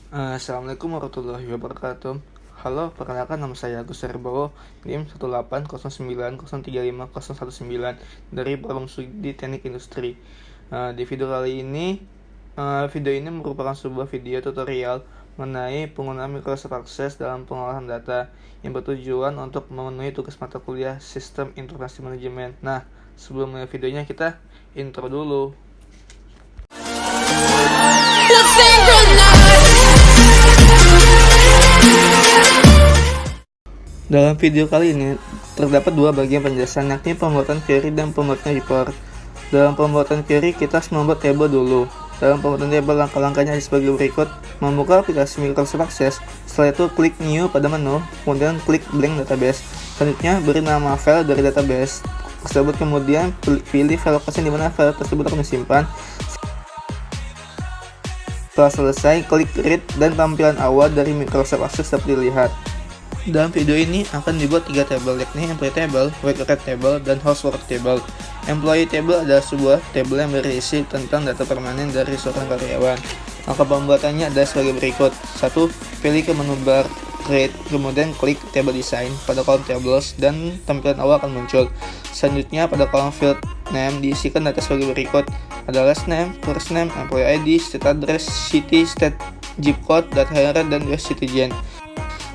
Assalamualaikum warahmatullahi wabarakatuh. Halo, perkenalkan nama saya Agus Herbowo, NIM 18090350119 dari Palung Sudi Teknik Industri. Di video kali ini, video ini merupakan sebuah video tutorial mengenai penggunaan Microsoft Access dalam pengolahan data yang bertujuan untuk memenuhi tugas mata kuliah Sistem Informasi Manajemen. Nah, sebelum mulai videonya kita intro dulu. Dalam video kali ini, terdapat dua bagian penjelasan, yakni pembuatan query dan pembuatan report. Dalam pembuatan query, kita harus membuat table dulu. Dalam pembuatan table, langkah-langkahnya sebagai berikut. Membuka aplikasi Microsoft Access, setelah itu klik New pada menu, kemudian klik Blank Database. Selanjutnya, beri nama file dari database tersebut, kemudian pilih file lokasi di mana file tersebut akan disimpan. Setelah selesai, klik Read dan tampilan awal dari Microsoft Access dapat dilihat. Dalam video ini akan dibuat 3 tabel, yakni Employee Table, Work Rate Table, dan Housework Table. Employee Table adalah sebuah tabel yang berisi tentang data permanen dari seorang karyawan. Maka pembuatannya adalah sebagai berikut. 1. Pilih ke menu bar Create, kemudian klik Table Design pada kolom Tables dan tampilan awal akan muncul. Selanjutnya pada kolom Field Name diisikan data sebagai berikut. Ada last name, first name, employee ID, state address, city, state, zip code, data hired, dan US citizen.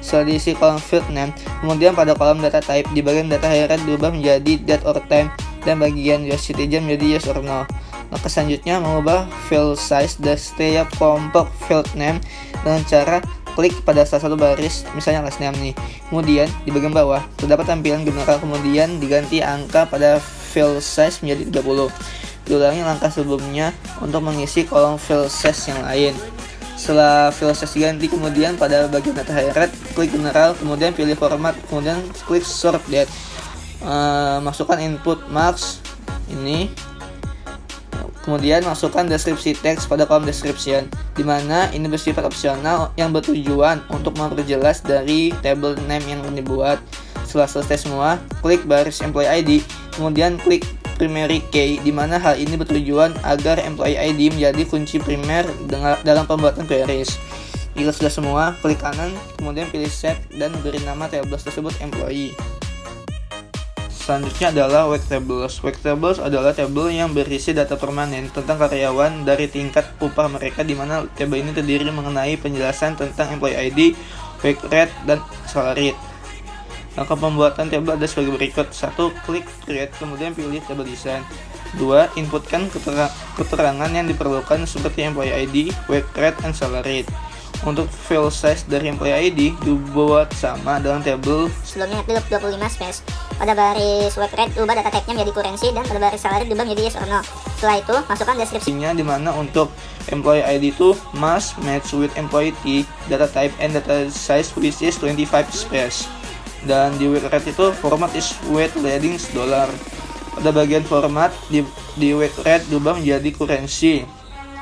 Setelah diisi kolom field name, kemudian pada kolom data type di bagian data hired diubah menjadi date or time dan bagian US citizen menjadi yes or no. Maka selanjutnya mengubah field size dari setiap kelompok field name dengan cara klik pada salah satu baris, misalnya last name nih. Kemudian di bagian bawah terdapat tampilan general, kemudian diganti angka pada field size menjadi 30. Diulangi langkah sebelumnya untuk mengisi kolom field size yang lain. Setelah field size diganti, kemudian pada bagian data hired klik general, kemudian pilih format, kemudian klik sort date. Masukkan input marks ini, kemudian masukkan deskripsi teks pada kolom description, dimana ini bersifat opsional yang bertujuan untuk memperjelas dari table name yang dibuat. Setelah selesai semua, klik baris employee ID, kemudian klik primary key, di mana hal ini bertujuan agar employee ID menjadi kunci primer dalam pembuatan queries. Jika sudah semua, klik kanan, kemudian pilih save dan beri nama tables tersebut employee. Selanjutnya adalah Work Tables. Work Tables adalah tabel yang berisi data permanen tentang karyawan dari tingkat upah mereka, di mana tabel ini terdiri mengenai penjelasan tentang employee ID, work rate, dan salary. Maka pembuatan tabel ada sebagai berikut. 1. Klik Create, kemudian pilih Table Design. 2. Inputkan keterangan yang diperlukan seperti employee ID, work rate, and salary. Untuk file size dari employee ID dibuat sama dengan tabel sebelumnya, yakni 25 space. Pada baris work rate ubah data type-nya menjadi currency, dan pada baris salary diubah menjadi yes or no. Setelah itu masukkan deskripsinya, di mana untuk employee ID itu must match with employee T, data type, and data size which is 25 space. Dan di work rate itu format is weight leadings dollar. Pada bagian format di work rate diubah menjadi currency.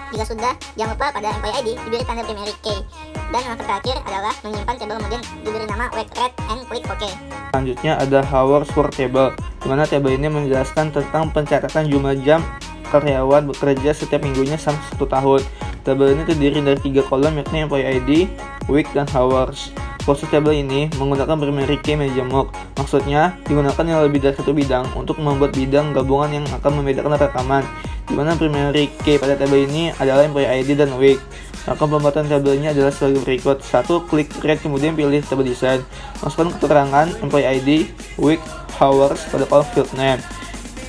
Jika sudah, jangan lupa pada employee ID diberi tanda primary key. Dan langkah terakhir adalah menyimpan tabel, kemudian diberi nama work rate and klik OK. Selanjutnya ada hours work table, di mana tabel ini menjelaskan tentang pencatatan jumlah jam karyawan bekerja setiap minggunya selama 1 tahun. Tabel ini terdiri dari 3 kolom, yakni employee ID, week, dan hours. Proses tabel ini menggunakan primary key measurement. Maksudnya, digunakan yang lebih dari satu bidang untuk membuat bidang gabungan yang akan membedakan rekaman, di mana primary key pada tabel ini adalah employee ID dan week. Maka pembuatan tabelnya adalah sebagai berikut. 1. Klik Create, kemudian pilih Table Design. Masukkan keterangan employee ID, week, hours pada kolom field name.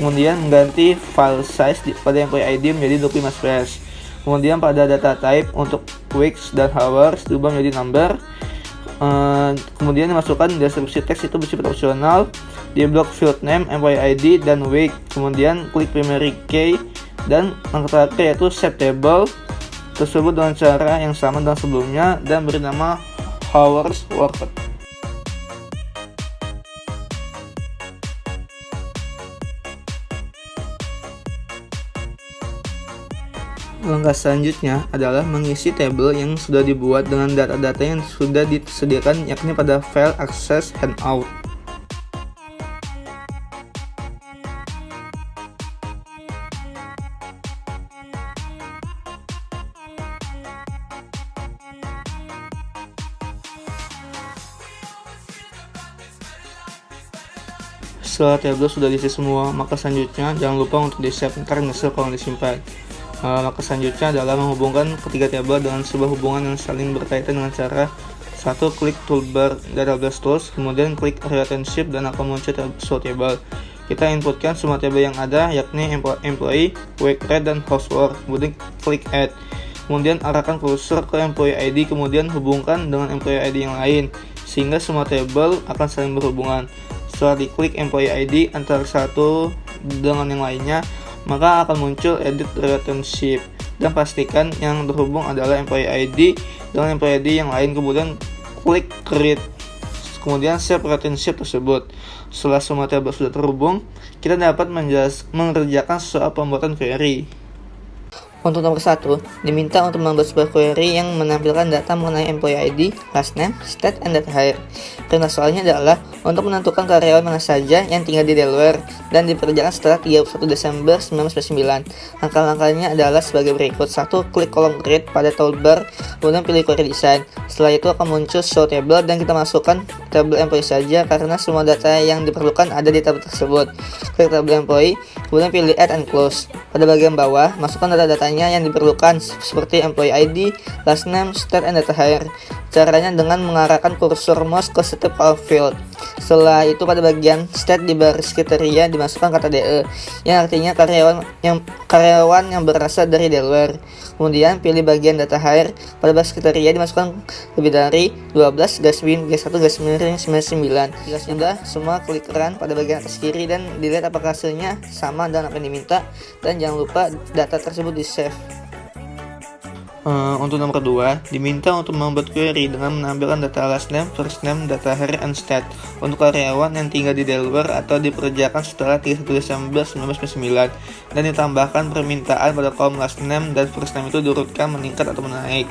Kemudian mengganti file size pada employee ID menjadi 25 space. Kemudian pada data type untuk weeks dan hours diubah menjadi number. Kemudian dimasukkan deskripsi teks, itu bersifat opsional. Di blok field name, employee ID, dan week. Kemudian klik primary key, dan langkah terakhir yaitu set table tersebut dengan cara yang sama dengan sebelumnya dan beri nama hours worked. Langkah selanjutnya adalah mengisi tabel yang sudah dibuat dengan data-data yang sudah disediakan, yakni pada file Access Handout. Setelah tabel sudah diisi semua, maka selanjutnya jangan lupa untuk di-save, ntar nyesel kalau disimpan. Maka selanjutnya adalah menghubungkan ketiga tabel dengan sebuah hubungan yang saling berkaitan dengan cara satu, klik toolbar database tools, kemudian klik relationship dan akan muncul suatu table. Kita inputkan semua tabel yang ada, yakni employee, work rate, dan housework, kemudian klik add. Kemudian arahkan cursor ke employee ID, kemudian hubungkan dengan employee ID yang lain, sehingga semua tabel akan saling berhubungan. Setelah diklik employee ID antara satu dengan yang lainnya, maka akan muncul edit relationship, dan pastikan yang terhubung adalah employee ID dengan employee ID yang lain, kemudian klik create, kemudian save relationship tersebut. Setelah semua tabel sudah terhubung, kita dapat mengerjakan soal pembuatan query. Untuk nomor 1, diminta untuk membuat sebuah query yang menampilkan data mengenai employee ID, last name, state, and data hire. Perintah soalnya adalah untuk menentukan karyawan mana saja yang tinggal di Delaware dan dipekerjakan setelah 31 Desember 1999. Langkah-langkahnya adalah sebagai berikut. 1. Klik kolom create pada toolbar, kemudian pilih query design. Setelah itu akan muncul show table dan kita masukkan tabel employee saja karena semua data yang diperlukan ada di tabel tersebut. Klik tabel employee, kemudian pilih add and close. Pada bagian bawah, masukkan data-datanya yang diperlukan seperti employee ID, last name, state, and data hire. Caranya dengan mengarahkan kursor mouse ke setiap column field. Setelah itu pada bagian state di baris kriteria dimasukkan kata DE yang artinya karyawan yang berasal dari Delaware. Kemudian pilih bagian data hire, pada baris kriteria dimasukkan lebih dari 12 _G1 _99. Jika sudah, semua klik run pada bagian atas kiri dan dilihat apakah hasilnya sama dengan apa yang diminta, dan jangan lupa data tersebut di save. Untuk nomor 2, diminta untuk membuat query dengan menampilkan data last name, first name, data hire, and state untuk karyawan yang tinggal di Delaware atau dipekerjakan setelah 31 Desember 1999 dan ditambahkan permintaan pada kolom last name dan first name itu diurutkan meningkat atau menaik.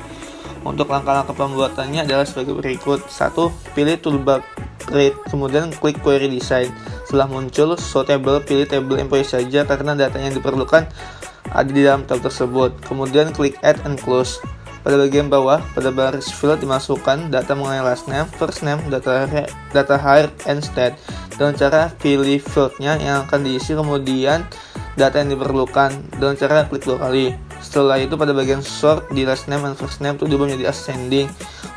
Untuk langkah-langkah pembuatannya adalah sebagai berikut. 1. Pilih toolbar create, kemudian klik query design. Setelah muncul show table, pilih table employee saja karena data yang diperlukan ada di dalam tab tersebut. Kemudian klik add and close. Pada bagian bawah, pada baris field dimasukkan data mengenai last name, first name, data hire, and state. Dengan cara pilih fieldnya yang akan diisi, kemudian data yang diperlukan dengan cara klik 2 kali. Setelah itu pada bagian sort di last name and first name itu diubah menjadi ascending.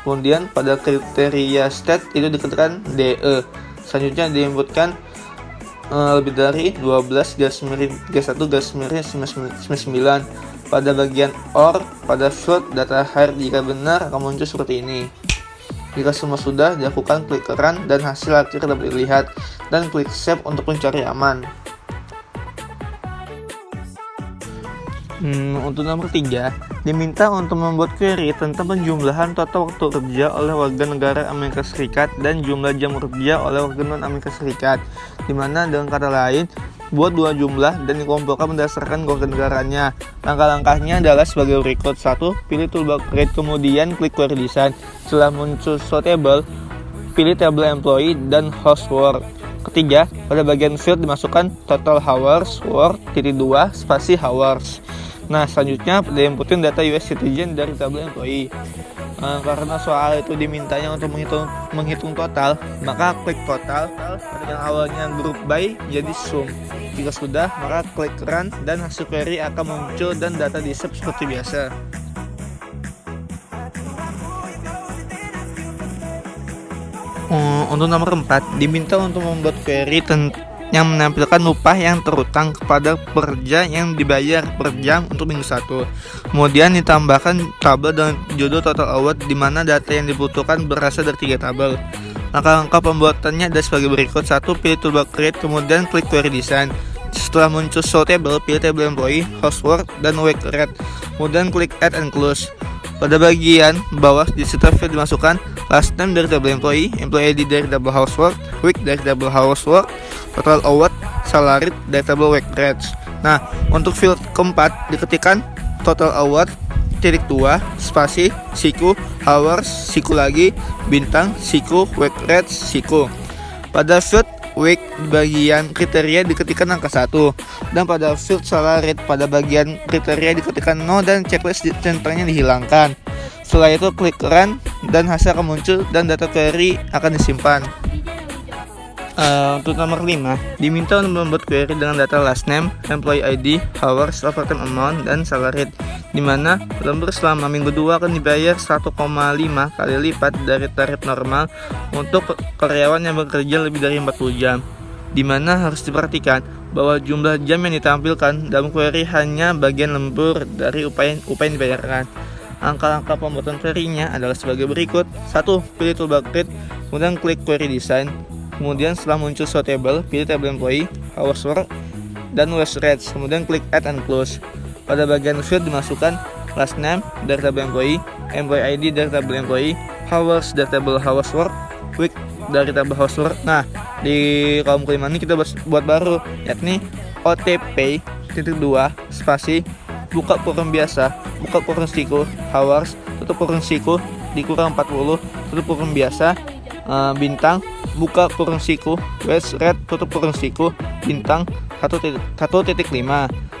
Kemudian pada kriteria state itu diketikkan DE. Selanjutnya diinputkan lebih dari 12 _G1 _99. Pada bagian OR pada field data hire jika benar akan muncul seperti ini. Jika semua sudah dilakukan, klik run dan hasil akhir dapat dilihat, dan klik save untuk mencari aman. Untuk nomor 3, diminta untuk membuat query tentang penjumlahan total waktu kerja oleh warga negara Amerika Serikat dan jumlah jam kerja oleh warga non Amerika Serikat, dimana dengan kata lain, buat 2 jumlah dan dikumpulkan berdasarkan warga negaranya. Langkah-langkahnya adalah sebagai berikut. 1. Pilih toolbar create, kemudian klik query design. Setelah muncul show table, pilih table employee dan housework. Ketiga, pada bagian field dimasukkan total hours work -2 spasi hours. Nah, selanjutnya diinputin data US citizen dari tabel employee. Karena soal itu dimintanya untuk menghitung total, maka klik total yang awalnya group by jadi sum. Jika sudah, maka klik run dan hasil query akan muncul dan data di save seperti biasa. Untuk nomor 4, diminta untuk membuat query yang menampilkan upah yang terutang kepada pekerja yang dibayar per jam untuk minggu 1. Kemudian ditambahkan tabel dengan judul total hour di mana data yang dibutuhkan berasal dari 3 tabel. Langkah-langkah pembuatannya adalah sebagai berikut. 1. Pilih toolbar create, kemudian klik query design. Setelah muncul show table, pilih table employee, housework, dan work rate. Kemudian klik add and close. Pada bagian bawah di setiap field dimasukkan last name dari table employee, employee ID dari table housework, week dari table housework, total hour, salary dari table work rates. Nah, untuk field keempat diketikkan total hour -2 spasi siku hours siku lagi bintang siku work rates siku. Pada field week di bagian kriteria diketikkan angka 1, dan pada field salary pada bagian kriteria diketikkan 0 dan checklist centernya dihilangkan. Setelah itu klik run dan hasil akan muncul dan data query akan disimpan. Untuk nomor 5, diminta untuk membuat query dengan data last name, employee ID, hours, overtime amount, dan salary, di mana lembur selama minggu 2 akan dibayar 1,5 kali lipat dari tarif normal untuk karyawan yang bekerja lebih dari 40 jam. Di mana harus diperhatikan bahwa jumlah jam yang ditampilkan dalam query hanya bagian lembur dari upaya yang dibayarkan. Angka-angka pembuatan query-nya adalah sebagai berikut. 1. Pilih toolbar create, kemudian klik query design. Kemudian setelah muncul show table, pilih table employee, hours work, dan wage rates. Kemudian klik add and close. Pada bagian field dimasukkan last name dari table employee, employee ID dari table employee, hours dari table hours work, week dari table hours work. Nah, di kolom kelima ini kita buat baru, yakni OTP titik 2 spasi buka kurung biasa, buka kurung siku, hours, tutup kurung siku, dikurang 40, tutup kurung biasa, bintang, buka kurung siku, wage rate, tutup kurung siku, bintang 1.5.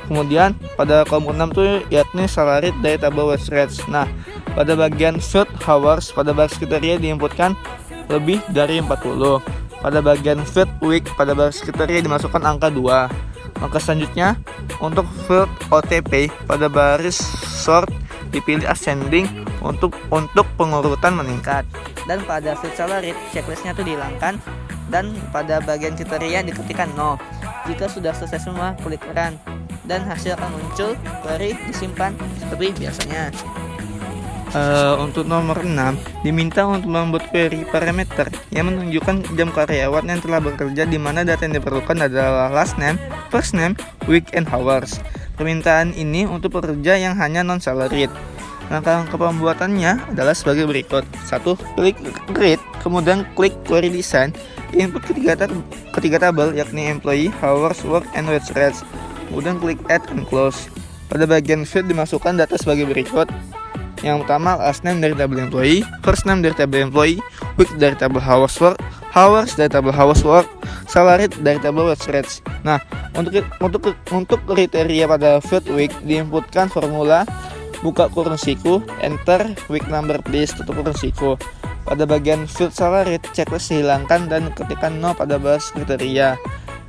Kemudian pada kolom 6 tuh yakni salary dari tabel wage rates. Nah, pada bagian field hours, pada baris kriteria diinputkan lebih dari 40. Pada bagian field week, pada baris kriteria dimasukkan angka 2. Maka selanjutnya untuk field OTP, pada baris sort dipilih ascending untuk pengurutan meningkat. Dan pada field salary, checklistnya tuh dihilangkan, dan pada bagian kriteria diketikkan no. Jika sudah selesai semua, klik run, dan hasil akan muncul. Query disimpan seperti biasanya. Untuk nomor 6, diminta untuk membuat query parameter yang menunjukkan jam karyawan yang telah bekerja, di mana data yang diperlukan adalah last name, first name, week, and hours. Permintaan ini untuk pekerja yang hanya non-salaried. Langkah-langkah pembuatannya adalah sebagai berikut. 1. Klik create, kemudian klik query design. Input ketiga tabel, yakni employee, hours, work, and wage rates. Kemudian klik add and close. Pada bagian field dimasukkan data sebagai berikut. Yang pertama, last name dari tabel employee, first name dari tabel employee, week dari tabel hours work, hours dari tabel hours work, salary dari tabel wage rates. Nah, untuk kriteria pada field week diinputkan formula buka kurung siku, enter week number please, tutup kurung siku. Pada bagian field salary, checklist dihilangkan dan ketikkan no pada baris kriteria.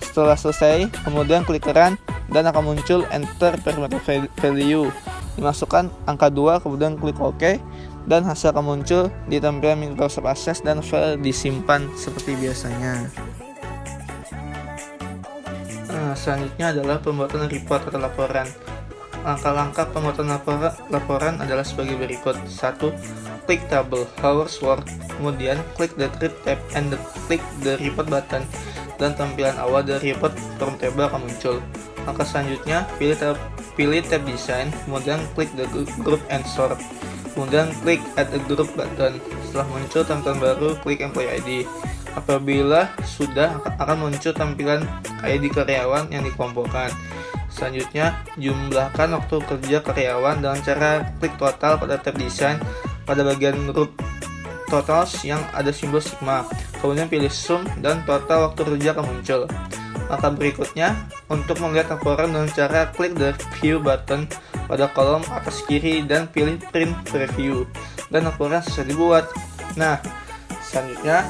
Setelah selesai, kemudian klik run dan akan muncul enter parameter value. Dimasukkan angka 2, kemudian klik OK, dan hasil akan muncul di tampilan Microsoft Access dan file disimpan seperti biasanya. Selanjutnya adalah pembuatan report atau laporan. Langkah-langkah pembuatan laporan adalah sebagai berikut. 1. Klik tabel hours work, kemudian klik the read tab and klik the report button, dan tampilan awal dari report from table akan muncul. Langkah selanjutnya, pilih tab design, kemudian klik the group and sort, kemudian klik add a group button. Setelah muncul tampilan baru, klik employee ID. Apabila sudah, akan muncul tampilan ID karyawan yang dikelompokkan. Selanjutnya, jumlahkan waktu kerja karyawan dengan cara klik total pada tab design pada bagian group totals yang ada simbol sigma. Kemudian pilih sum dan total waktu kerja akan muncul. Langkah berikutnya, untuk melihat laporan dengan cara klik the view button pada kolom atas kiri dan pilih print preview, dan laporan selesai dibuat. Nah, selanjutnya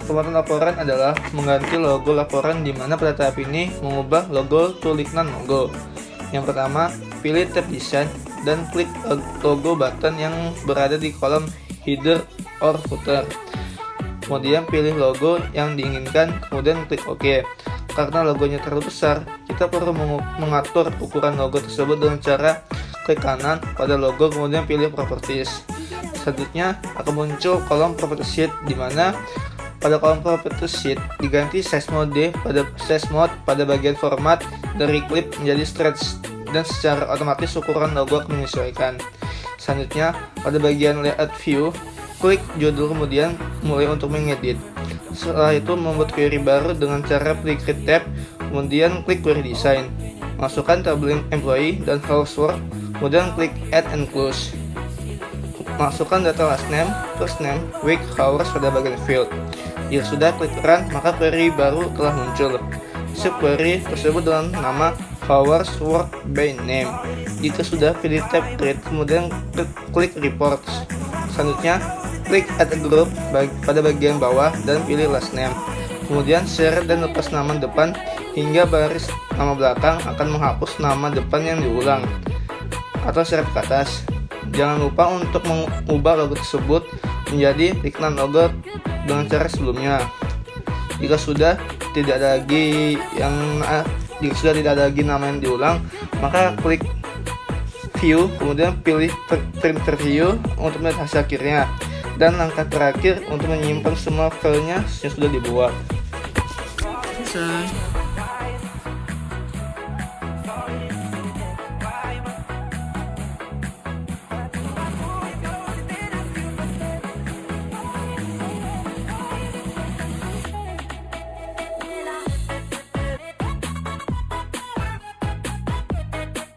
pembuatan laporan adalah mengganti logo laporan, di mana pada tahap ini mengubah logo to Lignan logo. Yang pertama, pilih tab design dan klik logo button yang berada di kolom header or footer. Kemudian pilih logo yang diinginkan, kemudian klik OK. Karena logonya terlalu besar, kita perlu mengatur ukuran logo tersebut dengan cara klik kanan pada logo, kemudian pilih properties. Selanjutnya akan muncul kolom property sheet, di mana pada kolom property sheet diganti size mode pada bagian format dari clip menjadi stretch, dan secara otomatis ukuran logo akan menyesuaikan. Selanjutnya pada bagian layout view, klik judul kemudian mulai untuk mengedit. Setelah itu membuat query baru dengan cara klik create tab, kemudian klik query design. Masukkan tabel employee dan housework, kemudian klik add and close. Masukkan data last name, first name, week, hours pada bagian field. Jika sudah klik run, maka query baru telah muncul. Subquery tersebut dengan nama hours work by name. Jika sudah, pilih tab create, kemudian klik reports. Selanjutnya, klik add a group pada bagian bawah dan pilih last name. Kemudian share dan lepas nama depan hingga baris nama belakang akan menghapus nama depan yang diulang atau seret ke atas. Jangan lupa untuk mengubah logo tersebut menjadi iklan logo dengan cara sebelumnya. Jika sudah tidak ada lagi nama yang diulang, maka klik view, kemudian pilih print preview untuk melihat hasil akhirnya, dan langkah terakhir untuk menyimpan semua filenya yang sudah dibuat. Selesai.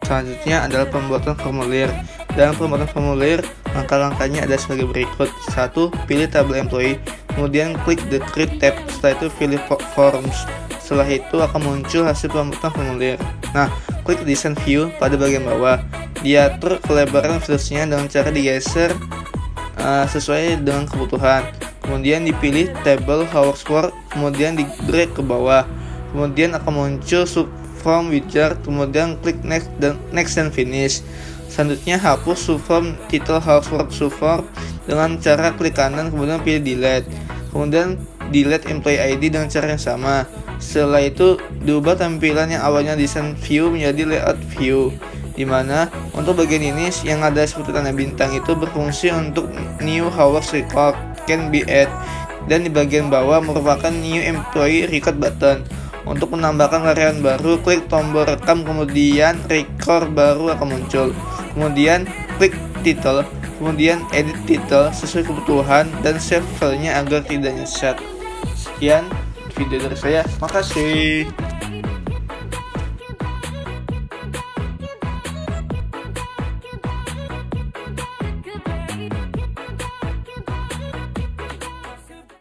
Selanjutnya adalah pembuatan formulir. Dalam pembuatan formulir, langkah-langkahnya ada sebagai berikut. 1. Pilih tabel employee, kemudian klik the create tab, setelah itu pilih forms. Setelah itu akan muncul hasil pembuatan formulir. Nah, klik design view pada bagian bawah. Diatur kelebaran filesnya dengan cara digeser sesuai dengan kebutuhan. Kemudian dipilih table hours work, kemudian di drag ke bawah. Kemudian akan muncul subform widget, kemudian klik next dan finish. Selanjutnya hapus subform title housework subform dengan cara klik kanan kemudian pilih delete. Kemudian delete employee ID dengan cara yang sama. Setelah itu diubah tampilan yang awalnya design view menjadi layout view, dimana untuk bagian ini yang ada seperti tanda bintang itu berfungsi untuk new hours record can be add, dan di bagian bawah merupakan new employee record button. Untuk menambahkan karyawan baru, klik tombol rekam, kemudian record baru akan muncul. Kemudian klik title, kemudian edit title sesuai kebutuhan dan save filenya agar tidak nyesat. Sekian video dari saya, makasih.